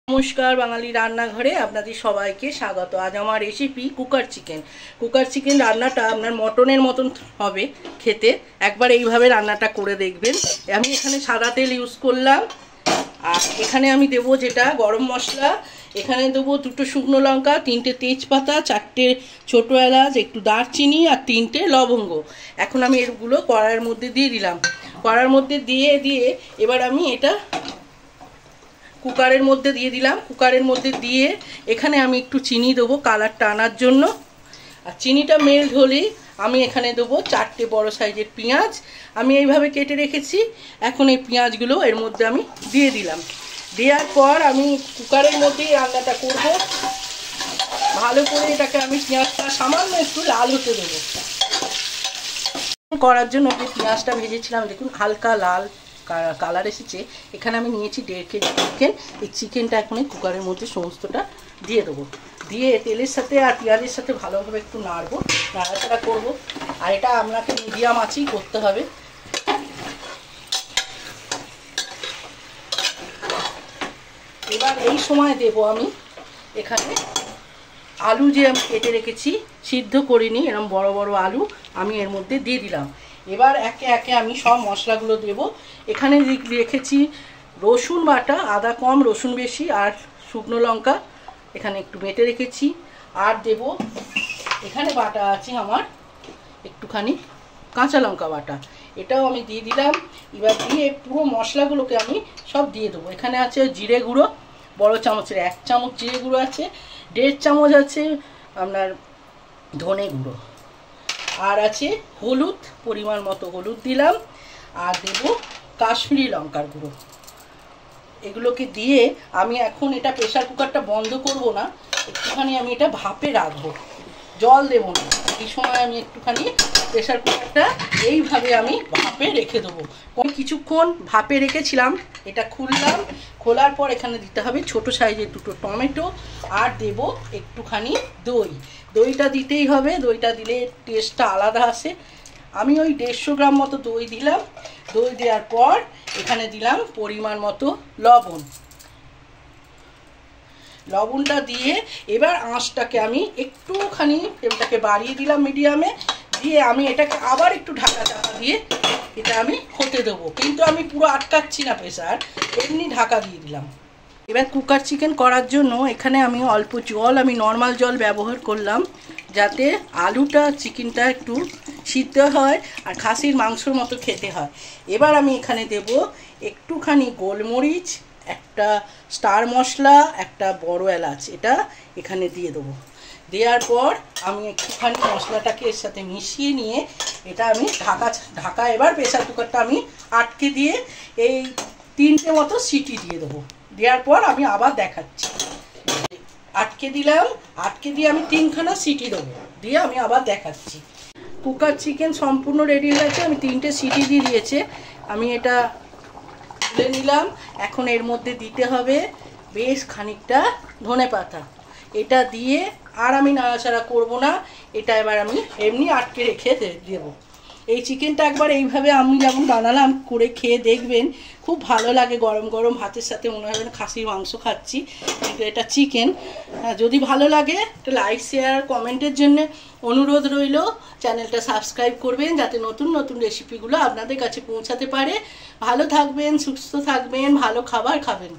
नमस्कार बांगाली रान्नाघरे आपनादेर सबाइके स्वागत। आज आमार रेसिपि कुकार चिकेन। कुकार चिकेन रान्नाटा आपनार मटनेर मतन होबे खेते, एकबार एइभाবে रान्नाटा करे देखबेन। आमि एखाने सादा तेल इउज करलाम আর এখানে আমি দেব যেটা গরম মশলা, এখানে দেব দুটো শুকনো লঙ্কা, তিনটে তেজপাতা, চারটে ছোট এলাচ, একটু দারচিনি আর তিনটে লবঙ্গ। এখন আমি এগুলো কড়াইয়ের মধ্যে দিয়ে দিলাম। কড়াইয়ের মধ্যে দিয়ে এবার আমি এটা কুকারের মধ্যে দিয়ে দিলাম। কুকারের মধ্যে দিয়ে এখানে আমি একটু চিনি দেবো কালারটা আনার জন্য। আর চিনিটা মেল্ট হলেই আমি এখানে দেবো চারটে বড় সাইজের পেঁয়াজ, আমি এইভাবে কেটে রেখেছি। এখন এই পেঁয়াজগুলো এর মধ্যে আমি দিয়ে দিলাম। দেওয়ার পর আমি কুকারের মধ্যেই রান্নাটা করব। ভালো করে এটাকে আমি পেঁয়াজটা সামান্য একটু লাল হতে দেবো। করার জন্য যে পেঁয়াজটা ভেজেছিলাম দেখুন হালকা লাল কালার এসেছে। এখানে আমি নিয়েছি 1.5 কেজি চিকেন। এই চিকেনটা এখন এই কুকারের মধ্যে সমস্তটা দিয়ে দেবো। দিয়ে তেলের সাথে আর পেঁয়াজের সাথে ভালোভাবে একটু নাড়বো, নাড়াচাড়া করবো। আর এটা আপনাকে মিডিয়াম আঁচেই করতে হবে। এবার এই সময় দেব আমি এখানে আলু যে আমি কেটে রেখেছি, সিদ্ধ করিনি, এরকম বড় বড় আলু আমি এর মধ্যে দিয়ে দিলাম। এবার একে একে আমি সব মশলাগুলো দেব। এখানে রেখেছি রসুন বাটা, আদা কম রসুন বেশি, আর শুকনো লঙ্কা এখানে একটু বেটে রেখেছি। আর দেব এখানে বাটা আছে আমার একটুখানি কাঁচা লঙ্কা বাটা, এটাও আমি দিয়ে দিলাম। এবার দিয়ে পুরো মশলাগুলোকে আমি সব দিয়ে দেবো। এখানে আছে জিরে গুঁড়ো বড় চামচের 1 চামচ জিরে গুঁড়ো আছে, 1.5 চামচ আছে আপনার ধনে গুঁড়ো, আর আছে হলুদ পরিমাণ মতো হলুদ দিলাম, আর দেব কাশ্মীরি লঙ্কার গুঁড়ো। এগুলোকে দিয়ে আমি এখন এটা প্রেসার কুকারটা বন্ধ করব না, একটুখানি আমি এটা ভাপে রাখবো, জল দেবো না। এই সময় আমি একটুখানি প্রেসার কুকারটা এইভাবে আমি ভাপে রেখে দেবো। কিছুক্ষণ ভাপে রেখেছিলাম, এটা খুললাম। খোলার পর এখানে দিতে হবে ছোট সাইজের 2টো টমেটো, আর দেব একটুখানি দই। দইটা দিতেই হবে, দইটা দিলে টেস্টটা আলাদা আসে। আমি ওই 150 গ্রাম মতো দই দিলাম। দই দেওয়ার পর এখানে দিলাম পরিমাণ মতো লবণ। লবণটা দিয়ে এবার আঁচটাকে আমি একটুখানি ফ্লেমটাকে বাড়িয়ে দিলাম মিডিয়ামে, দিয়ে আমি এটাকে আবার একটু ঢাকা দিয়ে এটা আমি হতে দেবো। কিন্তু আমি পুরো আটকাচ্ছি না প্রেসার, এমনি ঢাকা দিয়ে দিলাম। এবার কুকার চিকেন করার জন্য এখানে আমি অল্প জল, আমি নর্মাল জল ব্যবহার করলাম, যাতে আলুটা চিকেনটা একটু সিদ্ধ হয় আর খাসির মাংসর মতো খেতে হয়। এবার আমি এখানে দেব একটুখানি গোলমরিচ, একটা স্টার মশলা, একটা বড় এলাচ, এটা এখানে দিয়ে দেবো। দেওয়ার পর আমি একটুখানি মশলাটাকে এর সাথে মিশিয়ে নিয়ে এটা আমি ঢাকা এবার প্রেসার কুকারটা আমি আটকে দিয়ে এই 3টে মতো সিটি দিয়ে দেবো। দেওয়ার পর আমি আবার দেখাচ্ছি। আটকে দিলাম, আটকে দিয়ে আমি 3খানা সিটি দেবো, দিয়ে আমি আবার দেখাচ্ছি। কুকার চিকেন সম্পূর্ণ রেডি হয়ে গেছে। আমি 3টে সিটি দিয়ে দিয়েছে, আমি এটা তুলে নিলাম। এখন এর মধ্যে দিতে হবে বেশ খানিকটা ধনেপাতা, এটা দিয়ে আর আমি নাড়াচাড়া করব না, এটা এবার আমি এমনি আটকে রেখে দেবো। এই চিকেনটা একবার এইভাবে আমি যেমন বানালাম করে খেয়ে দেখবেন, খুব ভালো লাগে। গরম গরম ভাতের সাথে মনে হবে না খাসির মাংস খাচ্ছি, কিন্তু এটা চিকেন। যদি ভালো লাগে একটা লাইক শেয়ার কমেন্টের জন্য অনুরোধ রইল। চ্যানেলটা সাবস্ক্রাইব করবেন যাতে নতুন নতুন রেসিপিগুলো আপনাদের কাছে পৌঁছাতে পারে। ভালো থাকবেন, সুস্থ থাকবেন, ভালো খাবার খাবেন।